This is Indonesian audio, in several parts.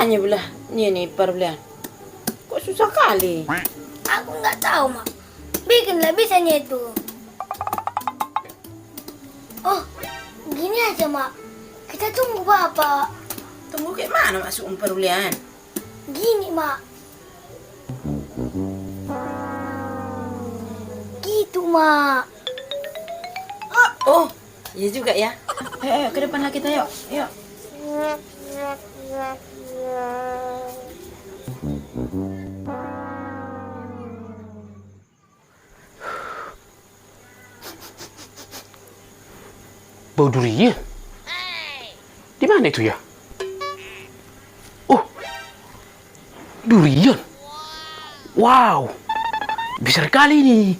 caranya belah ini perbelian? Kok susah kali? Aku nggak tahu, Mak. Bikinlah bisanya itu. Oh, gini aja, Mak. Kita tunggu Bapak. Tunggu kayak mana masuk perbelian? Gini, Mak. Gitu, Mak. Oh, iya juga ya. Ayo, ke depan lah kita yuk. Yuk. Bau durian? Di mana itu ya? Oh, durian. Wow, besar kali ini.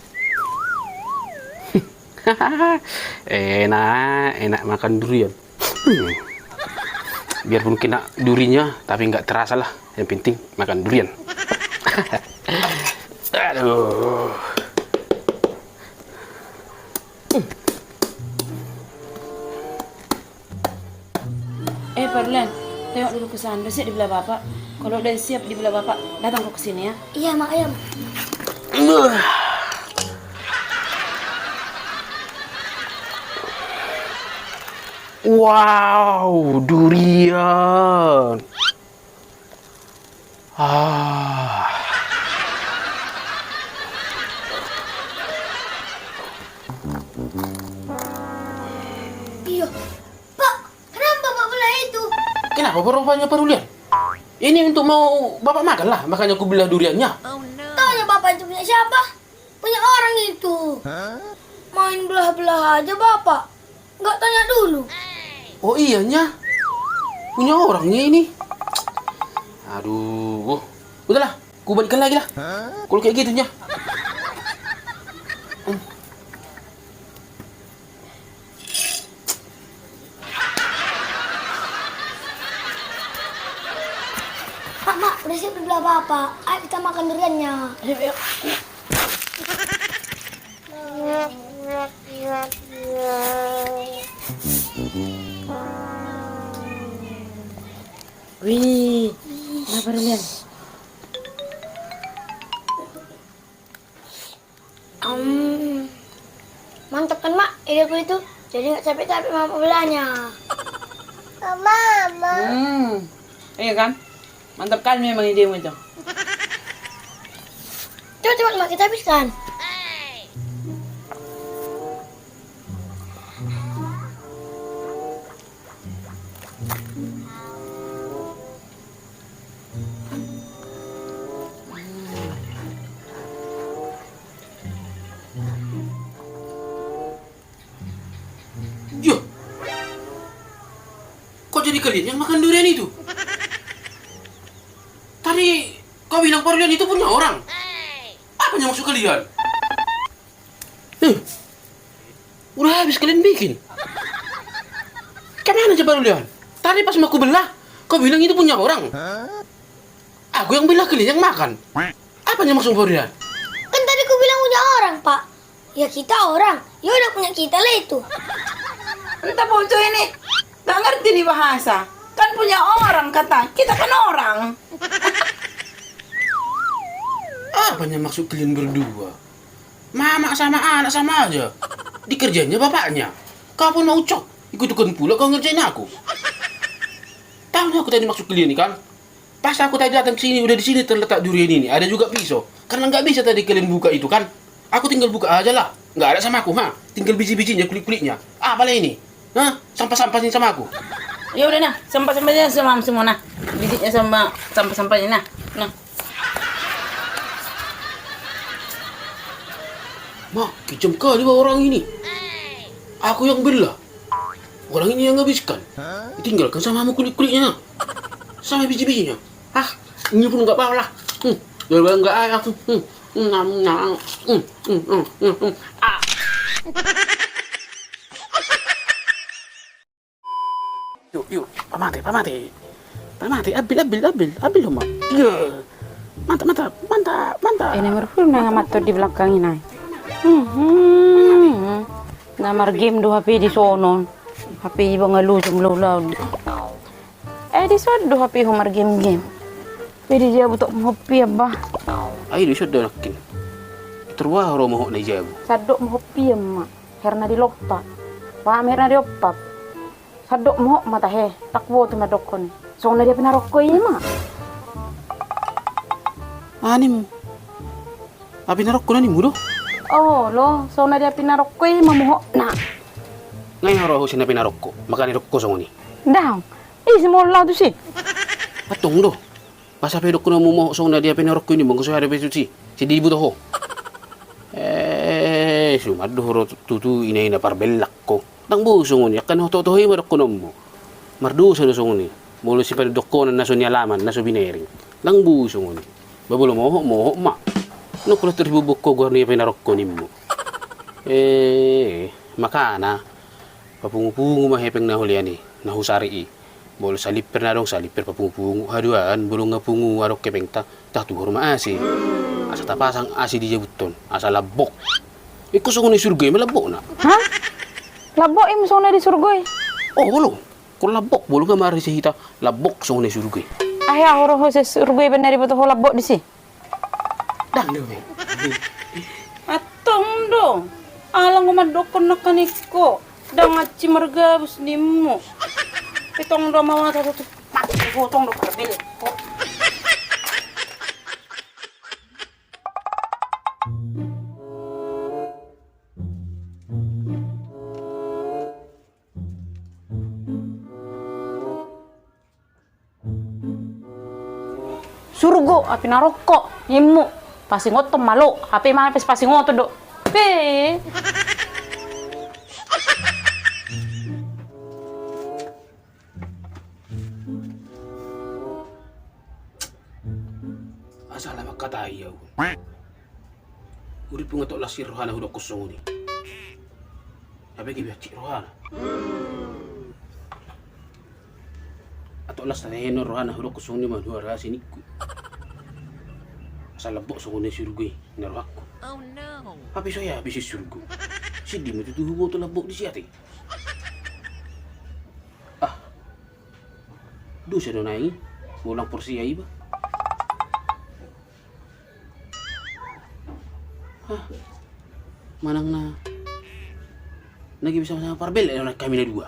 enak makan durian. Biarpun kena durinya, tapi nggak terasa lah. Yang penting makan durian. Aduh. Perlen, tengok dulu ke sana. Udah siap di belah Bapak. Kalau udah siap di belah Bapak, datang kok ke sini ya. Iya, Mak. Ayo. Wow, durian. Ah. Iya. Pak, kenapa Bapak belah itu? Kenapa rupanya durian? Ini untuk mau Bapak makan lah, makanya aku belah duriannya. Tanya Bapak itu punya siapa? Punya orang itu. Main belah-belah aja Bapak. Nggak tanya dulu. Oh iyanya, punya orangnya ini. Aduh, udahlah, aku balikkan lagi lah. Kalau kayak gitunya. Mak, udah siap di belah Bapak. Ayo kita makan duriannya. Ayo. Wih, nah Perlian. Mantap kan, Mak? Ideku itu. Jadi nggak capek-capek Mama belahnya. Mama. Iya kan? Mantap kan memang idemu itu. Coba Mak, kita habiskan. Yo, kok jadi kalian yang makan durian itu? Tadi kau bilang durian itu punya orang. Apa yang maksud kalian? Udah habis kalian bikin. Kemana coba durian? Tadi pas mau aku belah, kau bilang itu punya orang. Aku yang belah, kalian yang makan. Apa yang maksud durian? Kan tadi aku bilang punya orang, Pak. Ya kita orang. Ya udah punya kita lah itu. Entah bocah ini. Nggak ngerti nih bahasa. Kan punya orang kata. Kita kan orang. Apa yang maksud kalian berdua? Mama sama anak sama aja. Dikerjainnya bapaknya. Kau pun mau cok. Ikut-ikut pula kau ngerjain aku. Tahu aku tadi maksud kalian nih kan? Pas aku tadi datang sini, udah di sini terletak durian ini. Ada juga pisau. Karena nggak bisa tadi kalian buka itu kan? Aku tinggal buka aja lah. Nggak ada sama aku, ha? Tinggal biji-bijinya, kulit-kulitnya. Apalah ini? Hah? Sampah-sampahnya sama aku. Ya udah nah, sampah-sampahnya sama semua nah. Bijinya sama sampah-sampahnya nah. Nah. Mak, kejam kali orang ini. Aku yang belah. Orang ini yang ngabiskan. Tinggalkan sama kulit-kulitnya. Sama biji-bijinya. Ah, ini pun nggak apa-apa lah. Nggak ayah aku. Ah. Yuk, Pak Mati, ambil Mak. Ya, mantap. Ini merful na ngamat di belakang ini. Ngamar game do HP di sono. HP iba nga lusong lulaw. di sodo HP Humar game-game. Pwede dia butuh ngopi ya bah. Ay, di sudah nakin. Terwah romo na jabu. Sadok ngopi ya mak. Herna di lopa. Wah herna di opap. Sadok mo mata he. Takwo tu madokon. So na dia pinaroko ya mak. Anim. Abi narok ko na ni mo do. Oh lo, so na dia pinaroko ya mamuho na. Ngayon haro ako sinabi narok ko. Makanirok ko sa ngoni. Dang. Semua lah tu sih. Patong do. Pasa pedok ko na mo sa na dia pinarok ko ni mo gusto hare besu si. Si di buto ho. Sumado horo tutu inay na parbelak ko. Nang buso ngoni akan ho totoy marok ko na mo. Mardu sa so ngoni. Mulo si pedok ko na naso niya laman, naso binering. Nang buso ngoni. Babulo mo ma. No kulo teribubuk ko gor ni pinarok ko nimo. Makana papungu-pungu mahepeng na hulian ni. Nahusari bolo salipir na dong salipir papungu-pungu haduan bulong nga pungu arok kepeng ta tuhur maasi asa tapasang asi di jabuton asa labok iko so ni surgay malabok na Hah? Labok im so na di surgoy. oh bolo kung labok bolo nga mari hita labok so ni surgay Ay ako ro sa surgoy ben dari butuh labok di si. dang dewe Atong do. Alang madokon na kaniko. Dangaci marga bus nimo. Pitong do mawa to. Potong do perbil. Surgo api naroko nyimu. Pasi ngotom malu. HP mah pasi ngoto do. Pe. asala makatayaw urip nga to lasir rohana hudok kusong ni abe gibi ci rohana ato las na rohana hudok kusong ni man huara sinikku asala bok so ni surgoy na rohakko oh no habi so ya bisi surgo sidi mo tutu hubo to labok di siate do siya do nai mulang porsi ay ba manang na naging sama-sama parbel na kami na dua.